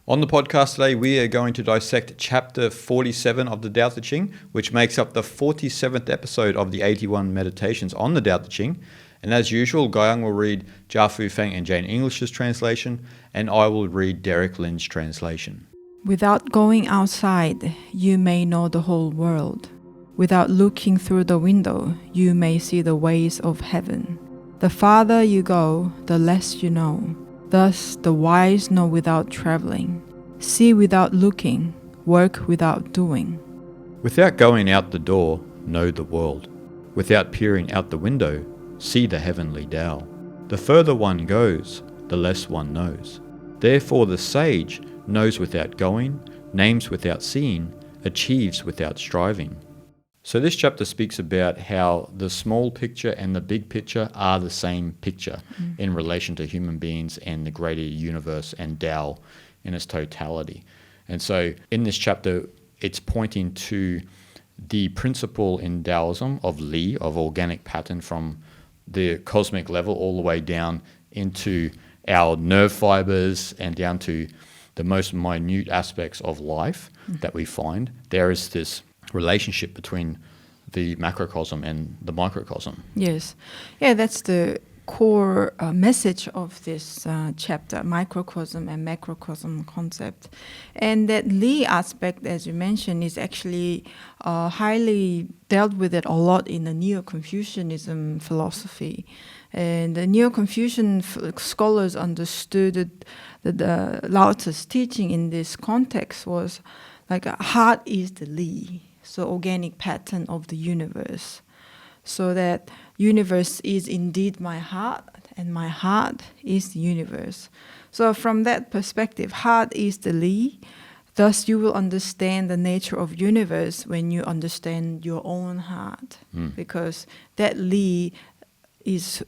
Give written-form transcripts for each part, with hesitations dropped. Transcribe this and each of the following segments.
On the podcast today, we are going to dissect chapter 47 of the Tao Te Ching, which makes up the 47th episode of the 81 meditations on the Tao Te Ching. And as usual, Guyang will read Jia Fu Feng and Jane English's translation, and I will read Derek Lin's translation. Without going outside, you may know the whole world. Without looking through the window, you may see the ways of heaven. The farther you go, the less you know. Thus, the wise know without traveling, see without looking, work without doing. Without going out the door, know the world. Without peering out the window, see the heavenly Tao. The further one goes, the less one knows. Therefore the sage knows without going, names without seeing, achieves without striving. So this chapter speaks about how the small picture and the big picture are the same picture in relation to human beings and the greater universe and Tao in its totality. And so in this chapter, it's pointing to the principle in Taoism of Li, of organic pattern from the cosmic level all the way down into our nerve fibers and down to the most minute aspects of life that we find. There is this relationship between the macrocosm and the microcosm. Yes. Yeah, that's the core message of this chapter, microcosm and macrocosm concept. And that Li aspect, as you mentioned, is actually highly dealt with it a lot in the Neo-Confucianism philosophy. And the Neo-Confucian scholars understood that Lao Tzu's teaching in this context was like heart is the Li, so organic pattern of the universe. So that universe is indeed my heart, and my heart is the universe. So from that perspective, heart is the Li. Thus, you will understand the nature of universe when you understand your own heart, because that Li is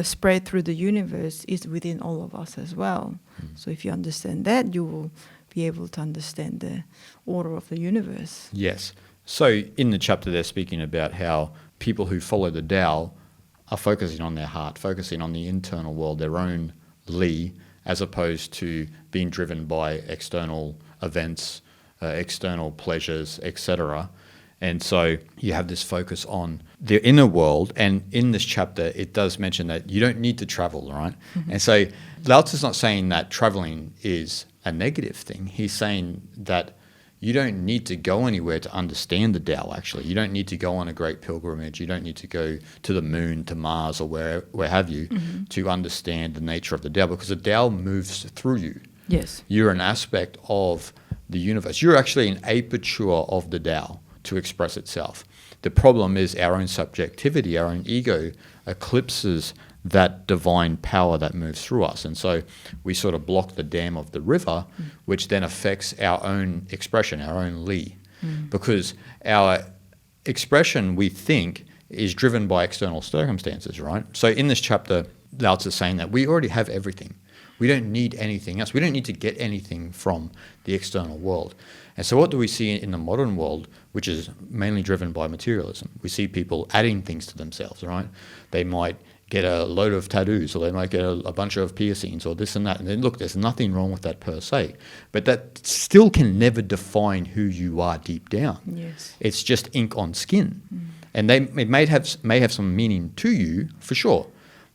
spread through the universe, is within all of us as well. So if you understand that, you will be able to understand the order of the universe. Yes. So in the chapter, they're speaking about how people who follow the Tao are focusing on their heart, focusing on the internal world, their own Li, as opposed to being driven by external events, external pleasures, etc. And so you have this focus on the inner world. And in this chapter, it does mention that you don't need to travel, right? And so Lao Tzu's not saying that traveling is a negative thing. He's saying that you don't need to go anywhere to understand the Tao, actually. You don't need to go on a great pilgrimage. You don't need to go to the moon, to Mars, or where have you, to understand the nature of the Tao, because the Tao moves through you. Yes. You're an aspect of the universe. You're actually an aperture of the Tao to express itself. The problem is our own subjectivity, our own ego eclipses that divine power that moves through us. And so we sort of block the dam of the river, which then affects our own expression, our own Li. Because our expression, we think, is driven by external circumstances, right? So in this chapter, Lao Tzu is saying that we already have everything. We don't need anything else. We don't need to get anything from the external world. And so what do we see in the modern world, which is mainly driven by materialism? We see people adding things to themselves, right? They might get a load of tattoos, or they might get a bunch of piercings, or this and that. And then look, there's nothing wrong with that per se. But that still can never define who you are deep down. Yes. It's just ink on skin. And it may have some meaning to you, for sure.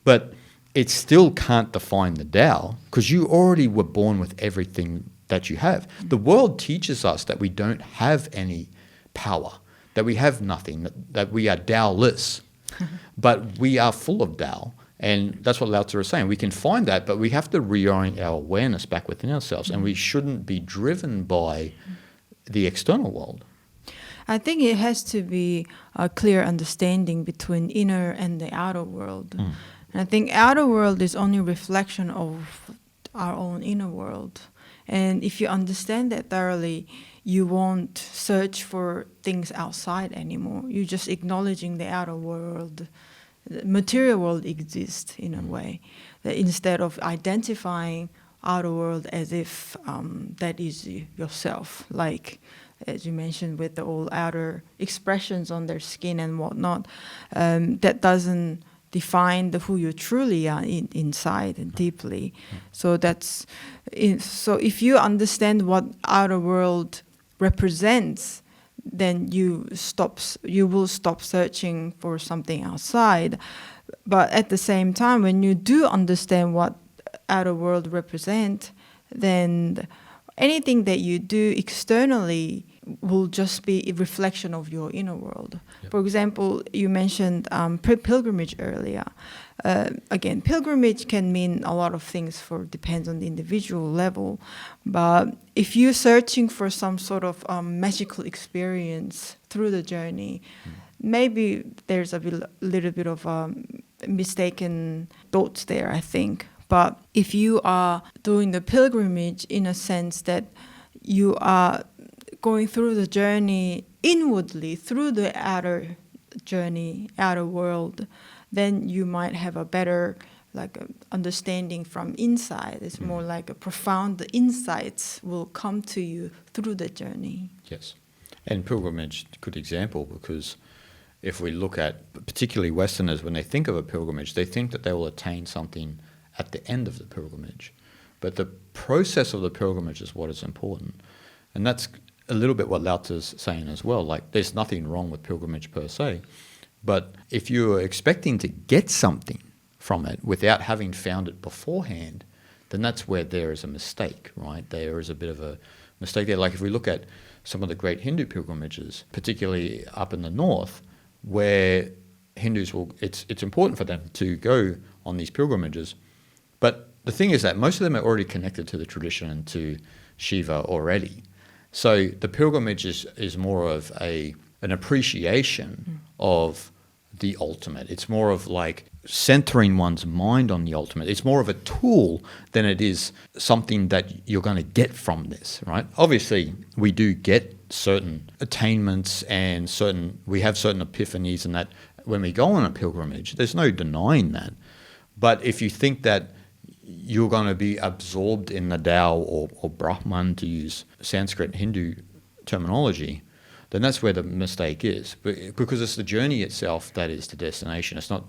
But it still can't define the Tao, because you already were born with everything that you have. The world teaches us that we don't have any power, that we have nothing, that we are Tao-less. But we are full of Tao, and that's what Lao Tzu is saying. We can find that, but we have to reorient our awareness back within ourselves, and we shouldn't be driven by the external world. I think it has to be a clear understanding between inner and the outer world. And I think outer world is only a reflection of our own inner world. And if you understand that thoroughly, you won't search for things outside anymore. You're just acknowledging the outer world. The material world exists in a way, that instead of identifying outer world as if that is yourself, like as you mentioned with the all outer expressions on their skin and whatnot, that doesn't define who you truly are inside and deeply. So so if you understand what outer world represents, then you will stop searching for something outside. But at the same time, when you do understand what outer world represent, then anything that you do externally will just be a reflection of your inner world. Yep. For example, you mentioned pilgrimage earlier. Again, pilgrimage can mean a lot of things, depends on the individual level. But if you're searching for some sort of magical experience through the journey, maybe there's a little bit of mistaken thoughts there, I think. But if you are doing the pilgrimage in a sense that you are going through the journey inwardly, through the outer journey, outer world, then you might have a better understanding from inside. It's more like a profound insights will come to you through the journey. Yes. And pilgrimage, good example, because if we look at, particularly Westerners, when they think of a pilgrimage, they think that they will attain something at the end of the pilgrimage. But the process of the pilgrimage is what is important. And that's a little bit what Lao Tzu's saying as well. Like, there's nothing wrong with pilgrimage per se. But if you're expecting to get something from it without having found it beforehand, then that's where there is a mistake, right? There is a bit of a mistake there. Like if we look at some of the great Hindu pilgrimages, particularly up in the north, where Hindus it's important for them to go on these pilgrimages. But the thing is that most of them are already connected to the tradition and to Shiva already. So the pilgrimage is more of an appreciation of the ultimate. It's more of like centering one's mind on the ultimate. It's more of a tool than it is something that you're going to get from this, right? Obviously, we do get certain attainments and we have certain epiphanies, and that when we go on a pilgrimage, there's no denying that. But if you think that you're going to be absorbed in the Tao or Brahman, to use Sanskrit Hindu terminology, then that's where the mistake is. Because it's the journey itself that is the destination. It's not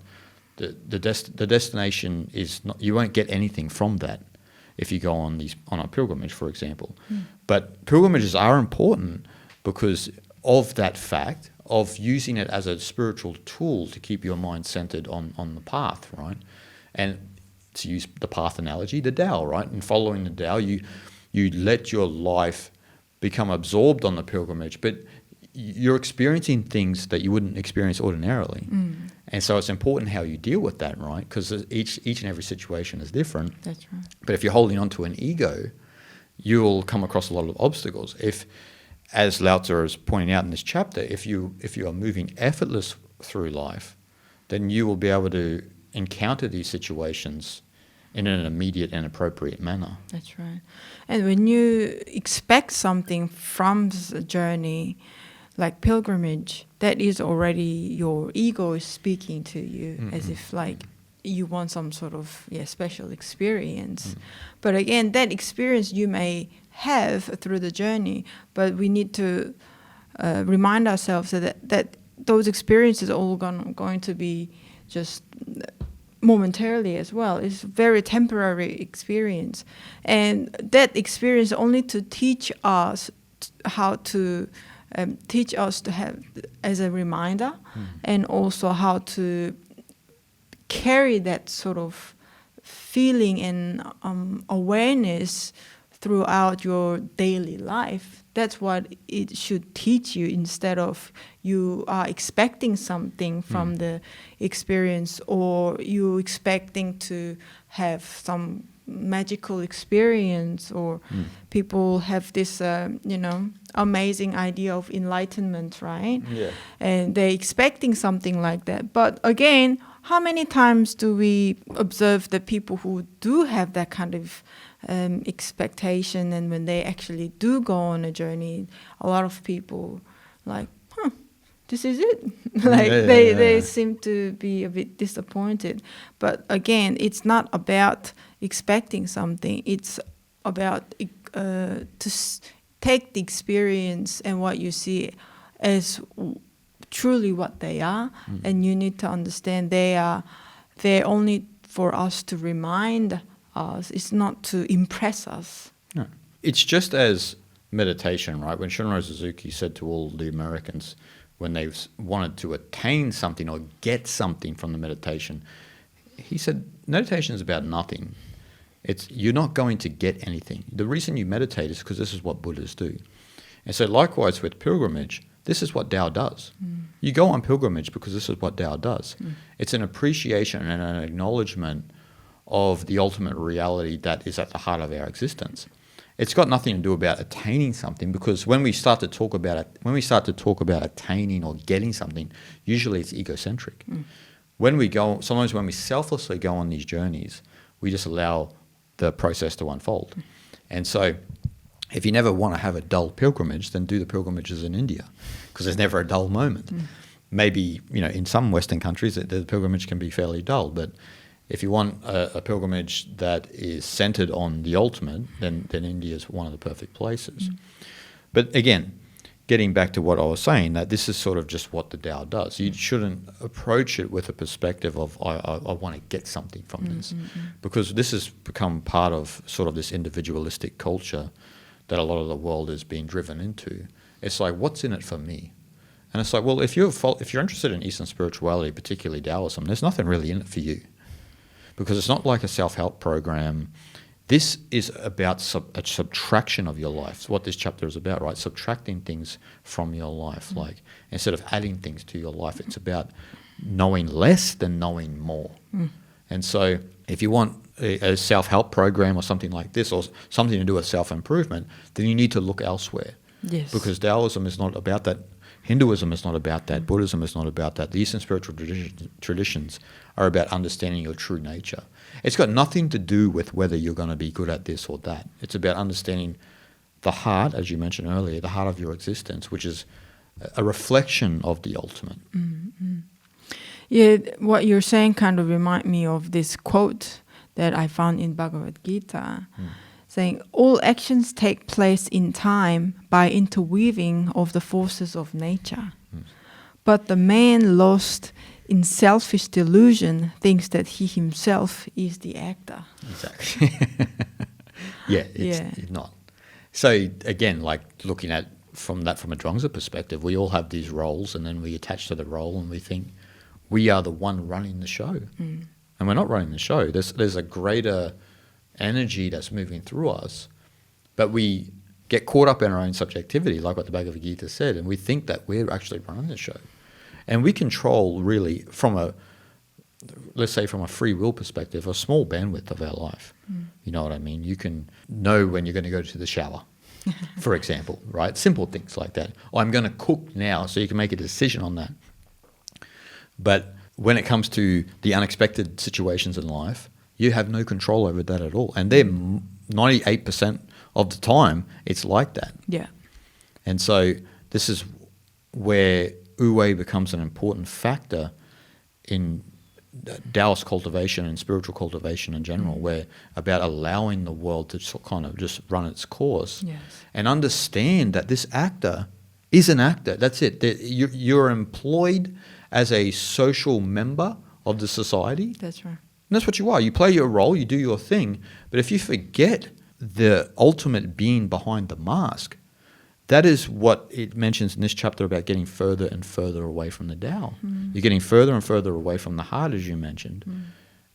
the destination is not. You won't get anything from that if you go on a pilgrimage, for example. But pilgrimages are important because of that fact of using it as a spiritual tool to keep your mind centered on the path, right? And to use the path analogy, the Tao, right? And following the Tao, you let your life become absorbed on the pilgrimage, but you're experiencing things that you wouldn't experience ordinarily. And so it's important how you deal with that, right? Because each and every situation is different. That's right. But if you're holding on to an ego, you'll come across a lot of obstacles. If, as Lao Tzu is pointing out in this chapter, if you are moving effortless through life, then you will be able to encounter these situations in an immediate and appropriate manner. That's right. And when you expect something from the journey, like pilgrimage, that is already your ego is speaking to you as if like you want some sort of special experience. But again, that experience you may have through the journey, but we need to remind ourselves that those experiences are all going to be just momentarily as well. It's a very temporary experience, and that experience only to teach us how to have as a reminder, and also how to carry that sort of feeling and awareness throughout your daily life. That's what it should teach you, instead of you are expecting something from the experience, or you expecting to have some magical experience, or people have this amazing idea of enlightenment, right? Yeah. And they're expecting something like that. But again, how many times do we observe the people who do have that kind of expectation, and when they actually do go on a journey, a lot of people like, this is it. They seem to be a bit disappointed. But again, it's not about expecting something. It's about to take the experience and what you see as truly what they are, and you need to understand they are they're only for us to remind us. It's not to impress us. No. It's just as meditation, right? When Shunryu Suzuki said to all the Americans when they wanted to attain something or get something from the meditation, he said, meditation is about nothing. You're not going to get anything. The reason you meditate is because this is what Buddhas do. And so likewise with pilgrimage, this is what Tao does. You go on pilgrimage because this is what Tao does. It's an appreciation and an acknowledgement of the ultimate reality that is at the heart of our existence. It's got nothing to do about attaining something, because when we start to talk about attaining or getting something, usually it's egocentric. Sometimes when we selflessly go on these journeys, we just allow the process to unfold. And so if you never want to have a dull pilgrimage, then do the pilgrimages in India, because there's never a dull moment. Maybe, in some Western countries, the pilgrimage can be fairly dull, but if you want a pilgrimage that is centered on the ultimate, then India is one of the perfect places. But again, getting back to what I was saying, that this is sort of just what the Tao does. You shouldn't approach it with a perspective of, I want to get something from this. Because this has become part of sort of this individualistic culture that a lot of the world is being driven into. It's like, what's in it for me? And it's like, well, if you're interested in Eastern spirituality, particularly Taoism, there's nothing really in it for you. Because it's not like a self-help program. This is about a subtraction of your life. It's what this chapter is about, right? Subtracting things from your life. Like, instead of adding things to your life, it's about knowing less than knowing more. And so if you want a self-help program or something like this, or something to do with self-improvement, then you need to look elsewhere. Yes. Because Taoism is not about that. Hinduism is not about that. Buddhism is not about that. The Eastern spiritual traditions are about understanding your true nature. It's got nothing to do with whether you're going to be good at this or that. It's about understanding the heart, as you mentioned earlier, the heart of your existence, which is a reflection of the ultimate. Yeah, what you're saying kind of remind me of this quote that I found in Bhagavad Gita, saying, all actions take place in time by interweaving of the forces of nature. But the man lost in selfish delusion thinks that he himself is the actor. Exactly. It's not. So again, like looking at from a Zhuangzi perspective, we all have these roles, and then we attach to the role and we think we are the one running the show. And we're not running the show. There's a greater energy that's moving through us, but we get caught up in our own subjectivity, like what the Bhagavad Gita said, and we think that we're actually running the show. And we control, really, let's say from a free will perspective, a small bandwidth of our life. You know what I mean? You can know when you're going to go to the shower, for example, right? Simple things like that. Or I'm going to cook now, so you can make a decision on that. But when it comes to the unexpected situations in life, you have no control over that at all. And they're 98% of the time, it's like that. Yeah. And so this is where Wu-Wei becomes an important factor in Taoist cultivation and spiritual cultivation in general, where about allowing the world to kind of just run its course. Yes. And understand that this actor is an actor. That's it. You're employed as a social member of the society. That's right. And that's what you are. You play your role, you do your thing. But if you forget the ultimate being behind the mask, that is what it mentions in this chapter about getting further and further away from the Tao. You're getting further and further away from the heart, as you mentioned.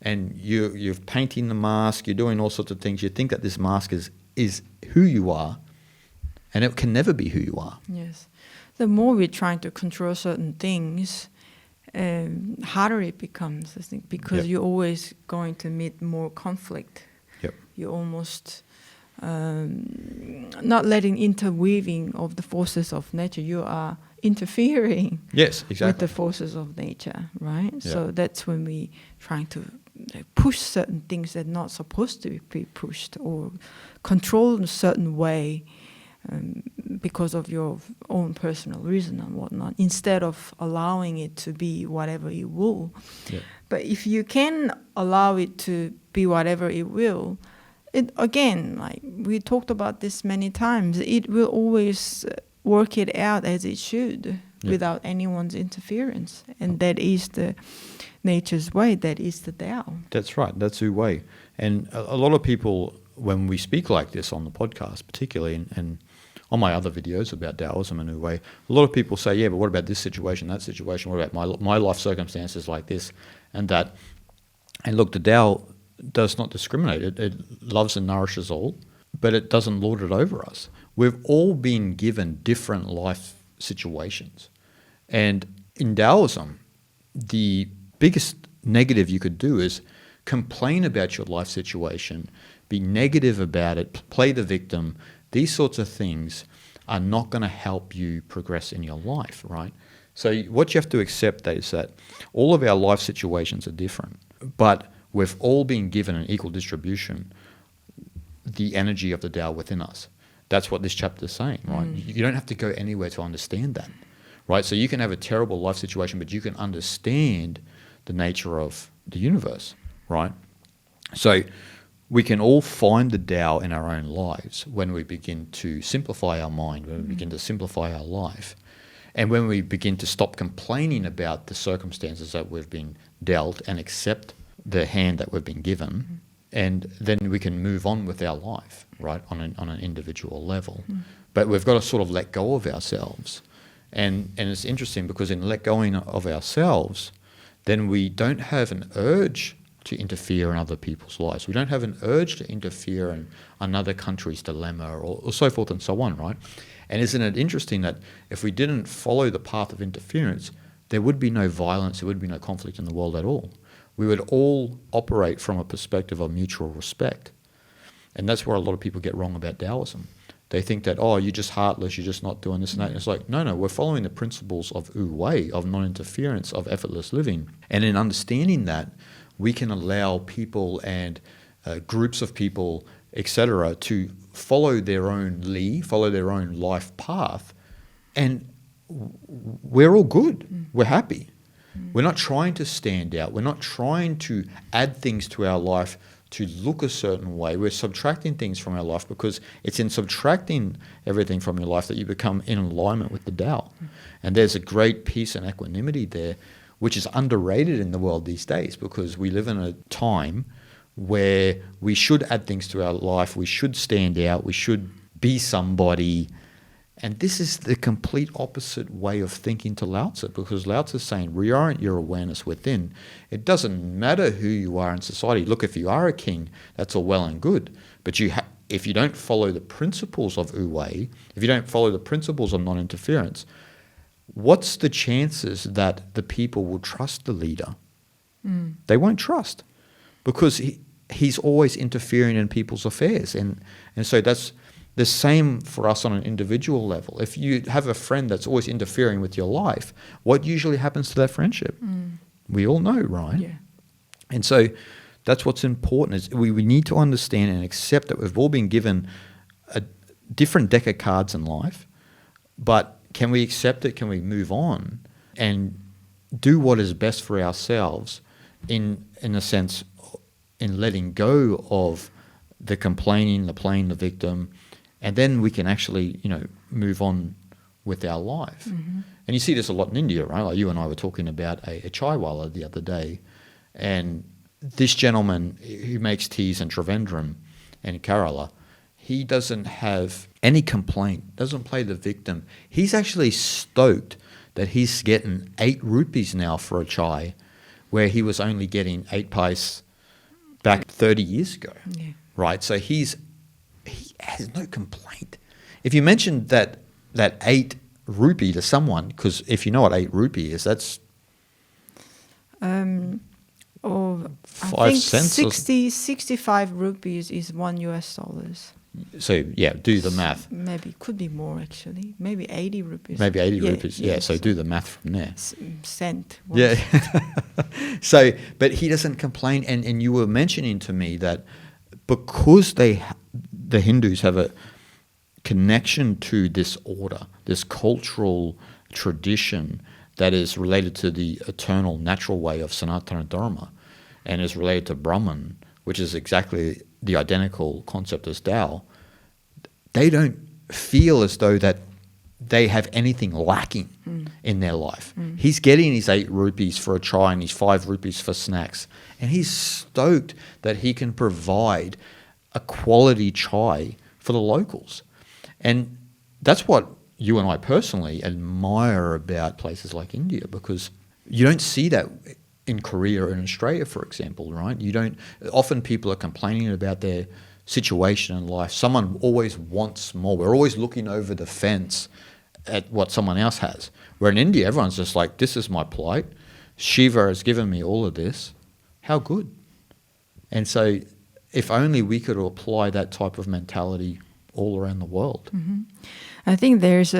And you're painting the mask, you're doing all sorts of things. You think that this mask is who you are, and it can never be who you are. Yes. The more we're trying to control certain things, harder it becomes, I think, because you're always going to meet more conflict. You're almost not letting interweaving of the forces of nature. You are interfering with the forces of nature, right? So that's when we trying to push certain things that are not supposed to be pushed, or control in a certain way because of your own personal reason and whatnot, instead of allowing it to be whatever it will. But if you can allow it to be whatever it will, it again, like we talked about this many times, it will always work it out as it should without anyone's interference. And that is nature's way, that is the Tao. That's right. That's Wu Wei. And a lot of people, when we speak like this on the podcast, particularly, and on my other videos about Taoism and Wu Wei, a lot of people say, yeah, but what about this situation, that situation? What about my life circumstances like this and that? And look, the Tao does not discriminate. It loves and nourishes all, but it doesn't lord it over us. We've all been given different life situations. And in Taoism, the biggest negative you could do is complain about your life situation, be negative about it, play the victim. These sorts of things are not going to help you progress in your life, right? So what you have to accept is that all of our life situations are different, but we've all been given an equal distribution, the energy of the Tao within us. That's what this chapter is saying, right? You don't have to go anywhere to understand that, right? So you can have a terrible life situation, but you can understand the nature of the universe, right? So we can all find the Tao in our own lives when we begin to simplify our mind, when we begin to simplify our life, and when we begin to stop complaining about the circumstances that we've been dealt and accept the hand that we've been given, and then we can move on with our life, right, on an individual level. But we've got to sort of let go of ourselves. And it's interesting because in let going of ourselves, then we don't have an urge to interfere in other people's lives. We don't have an urge to interfere in another country's dilemma or so forth and so on, right? And isn't it interesting that if we didn't follow the path of interference, there would be no violence, there would be no conflict in the world at all. We would all operate from a perspective of mutual respect. And that's where a lot of people get wrong about Taoism. They think that, oh, you're just heartless, you're just not doing this and that. And it's like, no, we're following the principles of Wu Wei, of non-interference, of effortless living. And in understanding that, we can allow people and groups of people, etc., to follow their own li, follow their own life path, and we're all good. We're happy. We're not trying to stand out. We're not trying to add things to our life to look a certain way. We're subtracting things from our life because it's in subtracting everything from your life that you become in alignment with the Tao. And there's a great peace and equanimity there, which is underrated in the world these days because we live in a time where we should add things to our life, we should stand out, we should be somebody. And this is the complete opposite way of thinking to Lao Tzu, because Lao Tzu is saying, reorient your awareness within. It doesn't matter who you are in society. Look, if you are a king, that's all well and good. But if you don't follow the principles of Wu Wei, if you don't follow the principles of non-interference, what's the chances that the people will trust the leader? They won't trust because he's always interfering in people's affairs. And so that's the same for us on an individual level. If you have a friend that's always interfering with your life, what usually happens to that friendship? We all know, right? Yeah. And so that's what's important is we need to understand and accept that we've all been given a different deck of cards in life, but can we accept it? Can we move on and do what is best for ourselves in a sense, in letting go of the complaining, the playing the victim, and then we can actually, move on with our life. And you see this a lot in India, right? Like you and I were talking about a chaiwala the other day, and this gentleman who makes teas in Trivandrum and Kerala, he doesn't have any complaint, doesn't play the victim. He's actually stoked that he's getting 8 rupees now for a chai, where he was only getting 8 paise back 30 years ago, right? So he has no complaint. If you mentioned that 8 rupee to someone, because if you know what 8 rupee is, that's I 5 think cents. 65 rupees is $1. So yeah, do the math. Maybe could be more actually. Maybe 80 rupees. Maybe 80 rupees. Yeah, so do the math from there. Cent. Yeah. So, but he doesn't complain. And you were mentioning to me that because the Hindus have a connection to this order, this cultural tradition that is related to the eternal natural way of Sanatana Dharma and is related to Brahman, which is exactly the identical concept as Tao, they don't feel as though that they have anything lacking in their life. He's getting his 8 rupees for a chai and his 5 rupees for snacks. And he's stoked that he can provide a quality chai for the locals. And that's what you and I personally admire about places like India, because you don't see that in Korea and Australia, for example, right? You don't. Often people are complaining about their situation in life. Someone always wants more. We're always looking over the fence at what someone else has. Where in India, everyone's just like, this is my plight. Shiva has given me all of this. How good. And so if only we could apply that type of mentality all around the world. I think there's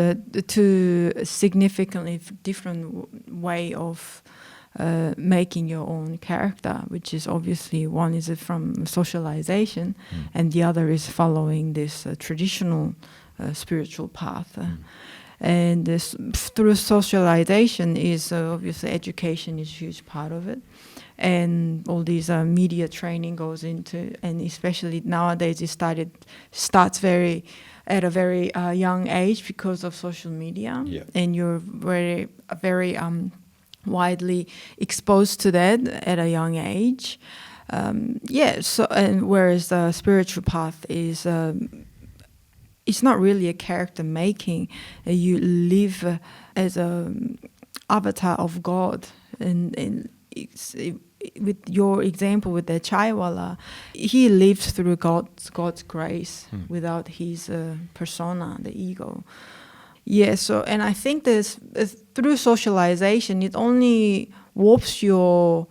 two significantly different way of making your own character, which is obviously one is from socialization, and the other is following this traditional spiritual path. And this, through socialization is obviously education is a huge part of it. And all these media training goes into, and especially nowadays it starts at a very young age because of social media. Yeah. And you're very widely exposed to that at a young age. So, and whereas the spiritual path is it's not really a character making. You live as a avatar of God, and with your example with the chaiwala, he lived through God's grace without his persona, the ego. Yeah, so, and I think this through socialization, it only warps your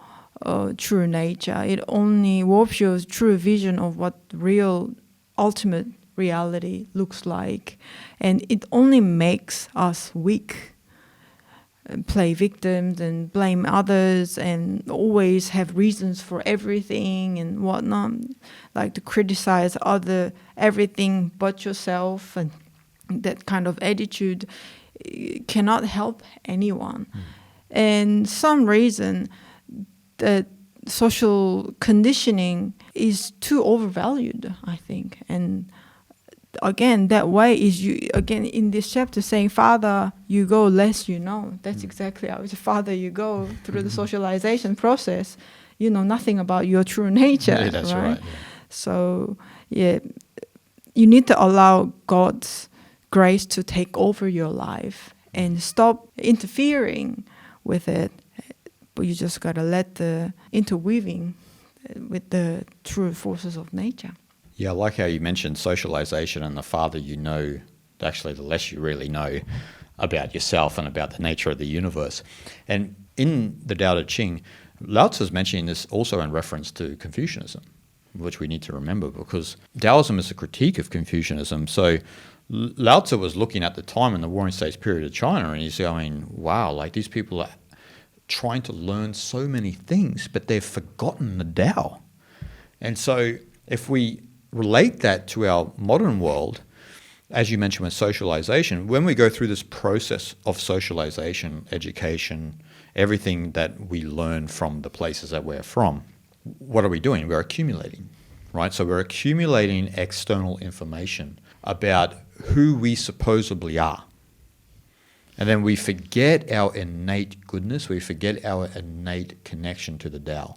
true nature. It only warps your true vision of what real, ultimate reality looks like. And it only makes us weak, play victims and blame others and always have reasons for everything and whatnot, like to criticize everything but yourself, and that kind of attitude cannot help anyone. And some reason that social conditioning is too overvalued, I think. And again, that way is in this chapter saying, farther you go, less you know. That's exactly how it's. Farther you go through the socialization process, you know nothing about your true nature. Yeah, that's right. Yeah. So, you need to allow God's grace to take over your life and stop interfering with it. But you just got to let the interweaving with the true forces of nature. Yeah, I like how you mentioned socialization, and the farther you know, actually the less you really know about yourself and about the nature of the universe. And in the Tao Te Ching, Lao Tzu is mentioning this also in reference to Confucianism, which we need to remember, because Taoism is a critique of Confucianism. So Lao Tzu was looking at the time in the Warring States period of China, and he's going, wow, like these people are trying to learn so many things, but they've forgotten the Tao. And so if we relate that to our modern world, as you mentioned with socialization, when we go through this process of socialization, education, everything that we learn from the places that we're from, what are we doing? We're accumulating, right? So we're accumulating external information about who we supposedly are. And then we forget our innate goodness, we forget our innate connection to the Tao.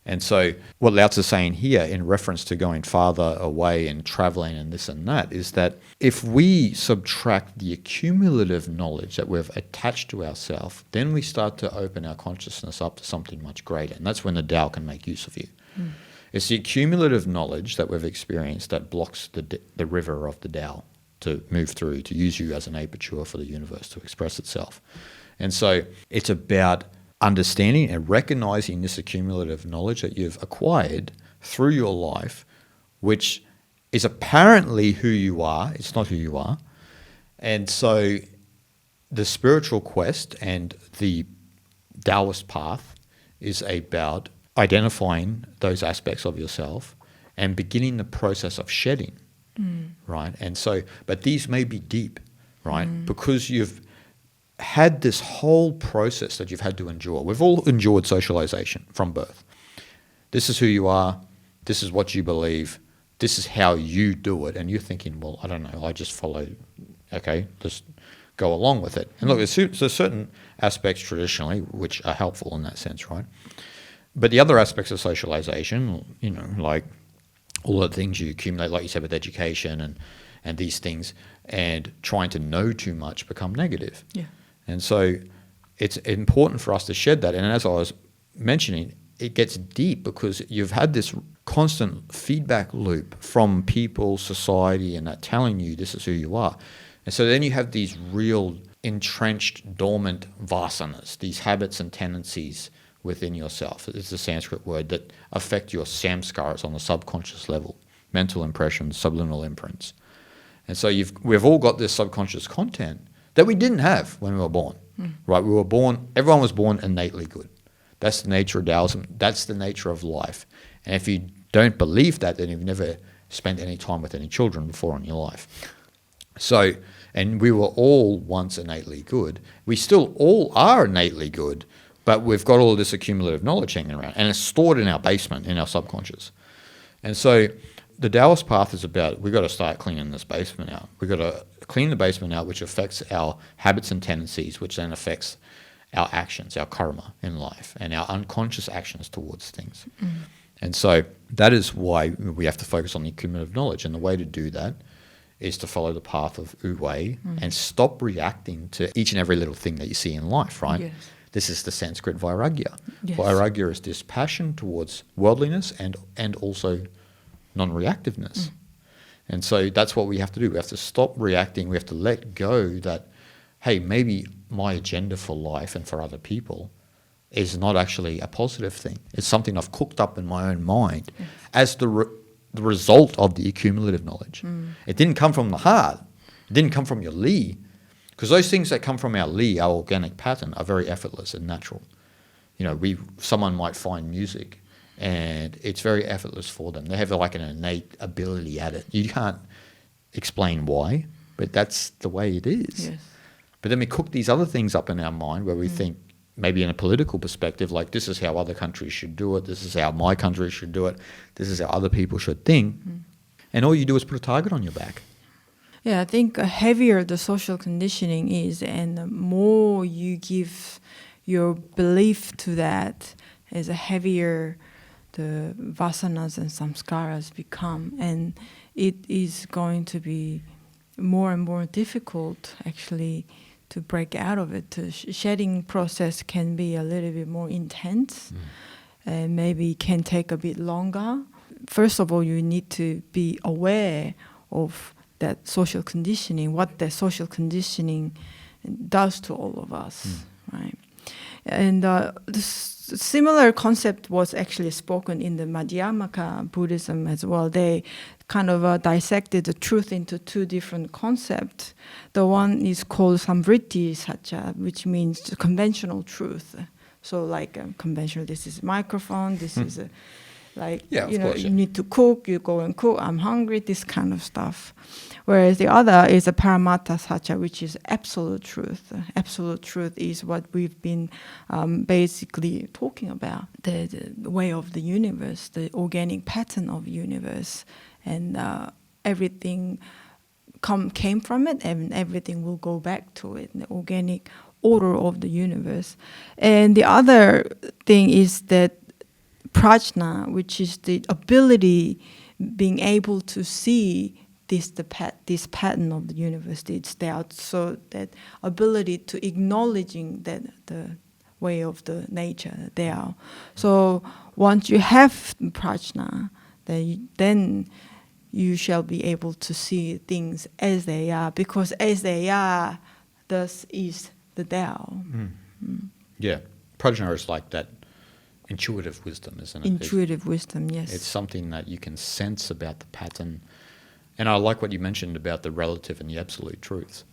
And so what Lao Tzu is saying here in reference to going farther away and traveling and this and that is that if we subtract the accumulative knowledge that we've attached to ourselves, then we start to open our consciousness up to something much greater. And that's when the Tao can make use of you. It's the accumulative knowledge that we've experienced that blocks the river of the Tao to move through, to use you as an aperture for the universe to express itself. And so it's about understanding and recognizing this accumulative knowledge that you've acquired through your life, which is apparently who you are. It's not who you are. And so the spiritual quest and the Taoist path is about identifying those aspects of yourself and beginning the process of shedding, right? And so, but these may be deep, right? Because you've had this whole process that you've had to endure. We've all endured socialization from birth. This is who you are. This is what you believe. This is how you do it. And you're thinking, well, I don't know. I just follow, okay, just go along with it. And look, there's certain aspects traditionally which are helpful in that sense, right? But the other aspects of socialization, like all the things you accumulate, like you said, with education and these things, and trying to know too much become negative. Yeah. And so it's important for us to shed that. And as I was mentioning, it gets deep because you've had this constant feedback loop from people, society, and that telling you this is who you are. And so then you have these real entrenched, dormant vasanas, these habits and tendencies within yourself. It's a Sanskrit word that affect your samskaras on the subconscious level, mental impressions, subliminal imprints. And so we've all got this subconscious content that we didn't have when we were born, right? Everyone was born innately good. That's the nature of Taoism. That's the nature of life. And if you don't believe that, then you've never spent any time with any children before in your life. So, and we were all once innately good. We still all are innately good, but we've got all this accumulative knowledge hanging around, and it's stored in our basement, in our subconscious. And so the Taoist path is about, we've got to start cleaning this basement out. We've got to clean the basement out, which affects our habits and tendencies, which then affects our actions, our karma in life, and our unconscious actions towards things. And so that is why we have to focus on the accumulative knowledge. And the way to do that is to follow the path of Wu Wei and stop reacting to each and every little thing that you see in life, right? Yes. This is the Sanskrit vairagya. Yes. Vairagya is dispassion towards worldliness and also non-reactiveness. And so that's what we have to do. We have to stop reacting. We have to let go that, hey, maybe my agenda for life and for other people is not actually a positive thing. It's something I've cooked up in my own mind as the result of the accumulative knowledge. It didn't come from the heart. It didn't come from your li. Because those things that come from our li, our organic pattern, are very effortless and natural. Someone might find music and it's very effortless for them. They have like an innate ability at it. You can't explain why, but that's the way it is. Yes. But then we cook these other things up in our mind where we think, maybe in a political perspective, like this is how other countries should do it, this is how my country should do it, this is how other people should think. And all you do is put a target on your back. Yeah, I think heavier the social conditioning is, and the more you give your belief to that, is heavier the vasanas and samskaras become. And it is going to be more and more difficult, actually, to break out of it. The shedding process can be a little bit more intense, and maybe can take a bit longer. First of all, you need to be aware of that social conditioning, what that social conditioning does to all of us, right? And similar concept was actually spoken in the Madhyamaka Buddhism as well. They kind of dissected the truth into two different concepts. The one is called samvritti satcha, which means the conventional truth. So like conventional, this is microphone, this is you need to cook, you go and cook, I'm hungry, this kind of stuff. Whereas the other is a paramatta satcha, which is absolute truth. Absolute truth is what we've been basically talking about, the way of the universe, the organic pattern of the universe. And everything came from it, and everything will go back to it, the organic order of the universe. And the other thing is that prajna, which is the ability, being able to see this pattern of the universe, it's there. So that ability to acknowledging that the way of the nature there. So once you have prajna, then you shall be able to see things as they are, because as they are, thus is the Tao. Yeah, prajna is like that intuitive wisdom, isn't it? Intuitive wisdom, yes. It's something that you can sense about the pattern. And I like what you mentioned about the relative and the absolute truths,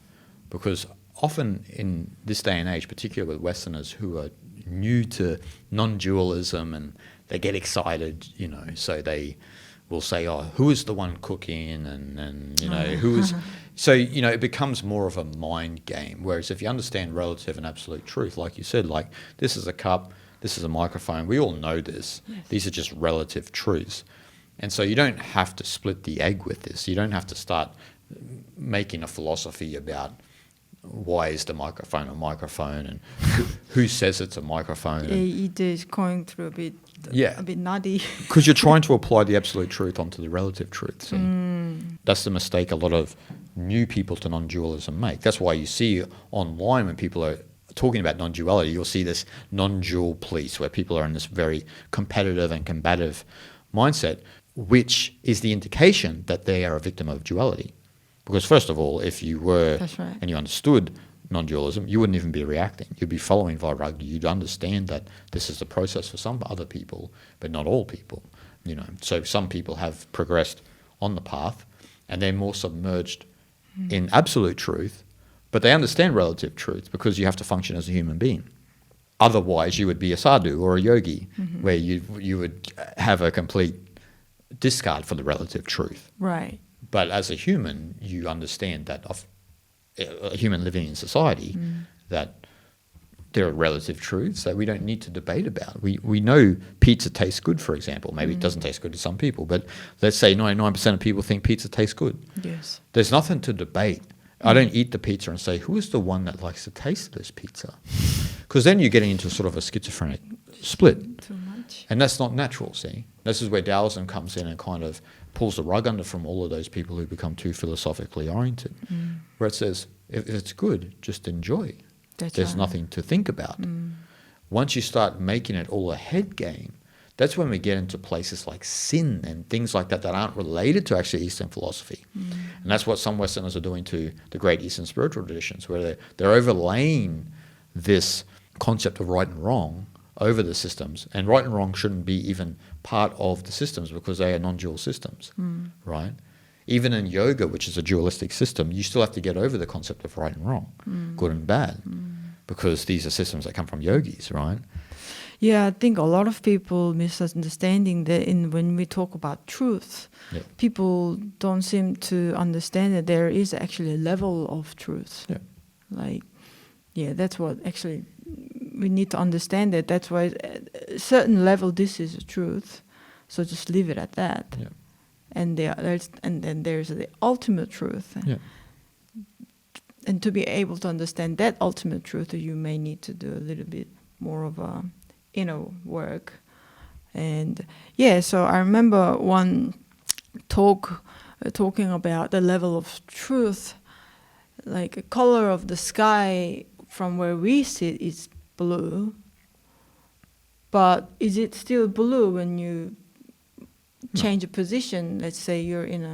because often in this day and age, particularly with Westerners who are new to non-dualism and they get excited, so they will say, oh, who is the one cooking, and who is... So, it becomes more of a mind game, whereas if you understand relative and absolute truth, like you said, like this is a cup, this is a microphone, we all know this. Yes. These are just relative truths. And so you don't have to split the egg with this. You don't have to start making a philosophy about why is the microphone a microphone, and who says it's a microphone? It is going through a bit nutty. Because you're trying to apply the absolute truth onto the relative truth. See? That's the mistake a lot of new people to non-dualism make. That's why you see online when people are talking about non-duality, you'll see this non-dual police where people are in this very competitive and combative mindset, which is the indication that they are a victim of duality. Because first of all, if you were and you understood non-dualism, you wouldn't even be reacting. You'd be following Vairagya. You'd understand that this is the process for some other people, but not all people. So some people have progressed on the path, and they're more submerged in absolute truth, but they understand relative truth because you have to function as a human being. Otherwise, you would be a sadhu or a yogi, where you would have a complete discard for the relative truth. Right. But as a human, you understand that of a human living in society, that there are relative truths that we don't need to debate about. We know pizza tastes good, for example. Maybe it doesn't taste good to some people, but let's say 99% of people think pizza tastes good. Yes. There's nothing to debate. I don't eat the pizza and say, who is the one that likes the taste of this pizza? Because then you're getting into sort of a schizophrenic split. Too much. And that's not natural, see? This is where Taoism comes in and kind of pulls the rug under from all of those people who become too philosophically oriented, where it says, if it's good, just enjoy. There's nothing to think about. Once you start making it all a head game, that's when we get into places like sin and things like that aren't related to actually Eastern philosophy. And that's what some Westerners are doing to the great Eastern spiritual traditions, where they're overlaying this concept of right and wrong over the systems. And right and wrong shouldn't be even part of the systems because they are non-dual systems, right? Even in yoga, which is a dualistic system, you still have to get over the concept of right and wrong, good and bad, because these are systems that come from yogis, right? Yeah, I think a lot of people misunderstanding that when we talk about truth, people don't seem to understand that there is actually a level of truth. That's what actually we need to understand. That's why at a certain level this is the truth. So just leave it at that. Yeah. And then there's the ultimate truth. Yeah. And to be able to understand that ultimate truth, you may need to do a little bit more of a inner work. And so I remember one talking about the level of truth, like a color of the sky from where we sit is blue, but is it still blue when you change a position? Let's say you're in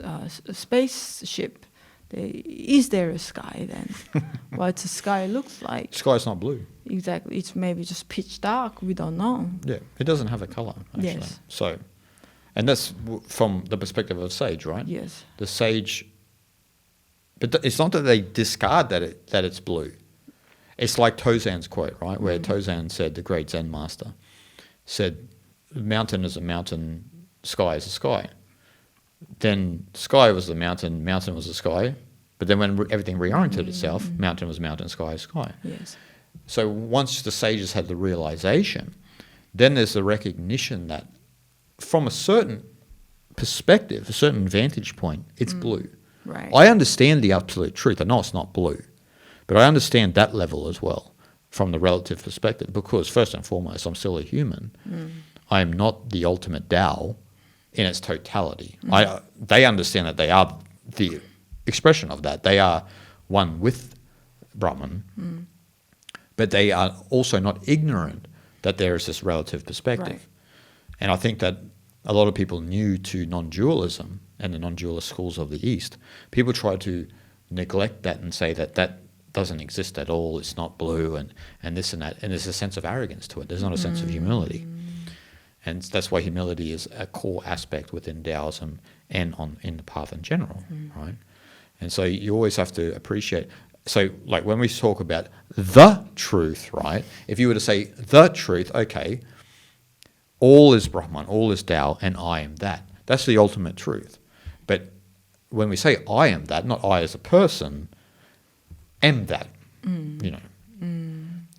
a spaceship. Is there a sky then? What the sky looks like? Sky's not blue. Exactly. It's maybe just pitch dark. We don't know. Yeah, it doesn't have a colour, actually. Yes. So, and that's from the perspective of a sage, right? Yes. The sage, but it's not that they discard that it's blue. It's like Tozan's quote, right? Where Tozan said, the great Zen master, said, mountain is a mountain, sky is a sky. Then sky was the mountain was the sky. But then when everything reoriented itself, mountain was mountain, sky is sky. Yes. So once the sages had the realization, then there's the recognition that from a certain perspective, a certain vantage point, it's blue. Right. I understand the absolute truth. I know it's not blue, but I understand that level as well from the relative perspective because first and foremost, I'm still a human. I am not the ultimate Tao in its totality. They understand that they are the expression of that. They are one with Brahman, but they are also not ignorant that there is this relative perspective. Right. And I think that a lot of people new to non-dualism and the non-dualist schools of the East, people try to neglect that and say that that doesn't exist at all, it's not blue and this and that, and there's a sense of arrogance to it. There's not a sense of humility. And that's why humility is a core aspect within Taoism and in the path in general, right? And so you always have to appreciate. So like when we talk about the truth, right? If you were to say the truth, okay, all is Brahman, all is Tao, and I am that. That's the ultimate truth. But when we say I am that, not I as a person, am that, you know.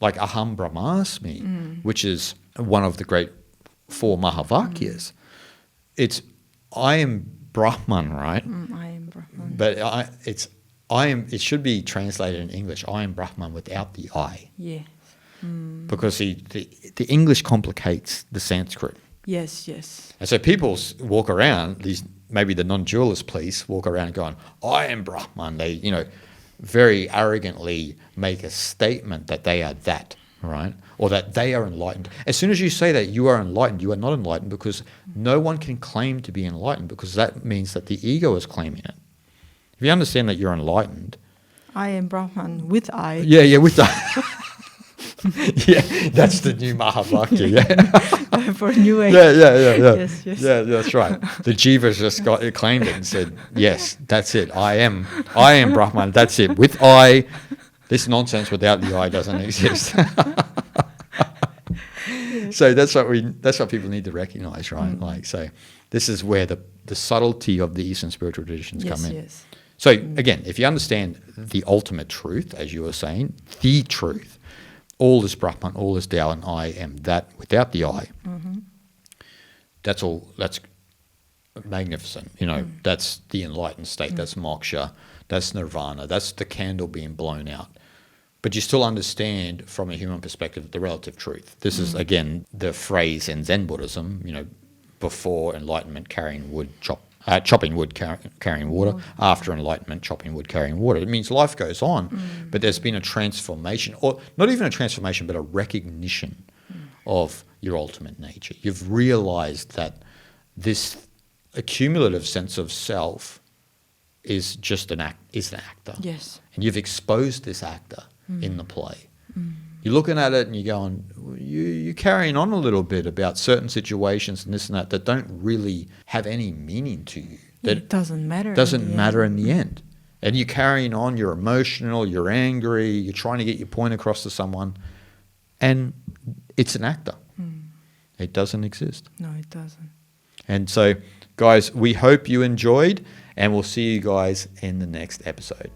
Like Aham Brahmasmi, which is one of the great 4 Mahavakyas. It's I am Brahman, right? I am Brahman. But it's it should be translated in English, I am Brahman without the I. Yeah. Because the English complicates the Sanskrit. Yes, yes. And so people walk around, maybe the non-dualist police walk around going, I am Brahman. They, very arrogantly make a statement that they are that, right? Or that they are enlightened. As soon as you say that you are enlightened, you are not enlightened, because no one can claim to be enlightened, because that means that the ego is claiming it. If you understand that you're enlightened. I am Brahman with I. Yeah, with that. Yeah, that's the new Mahavakya, yeah. For New Age. Yeah. Yes. Yeah, that's right. The Jivas just claimed it and said, yes, that's it. I am Brahman, that's it. With I, this nonsense without the I doesn't exist. So that's what people need to recognize, right? So this is where the subtlety of the Eastern spiritual traditions come in. Yes. So again, if you understand the ultimate truth, as you were saying, the truth, all is Brahman, all is Tao, and I am that without the I. That's all. That's magnificent. That's the enlightened state. That's moksha. That's nirvana. That's the candle being blown out. But you still understand from a human perspective the relative truth. This is, again, the phrase in Zen Buddhism, before enlightenment, chopping wood, carrying water. After enlightenment, chopping wood, carrying water. It means life goes on, but there's been a transformation, or not even a transformation, but a recognition of your ultimate nature. You've realized that this accumulative sense of self is just an actor. Yes. And you've exposed this actor in the play. You're looking at it and you're going, you're carrying on a little bit about certain situations and this and that don't really have any meaning to you. That it doesn't matter. Doesn't matter in the end. And you're carrying on, you're emotional, you're angry, you're trying to get your point across to someone, and it's an actor. It doesn't exist. No, it doesn't. And so, guys, we hope you enjoyed, and we'll see you guys in the next episode.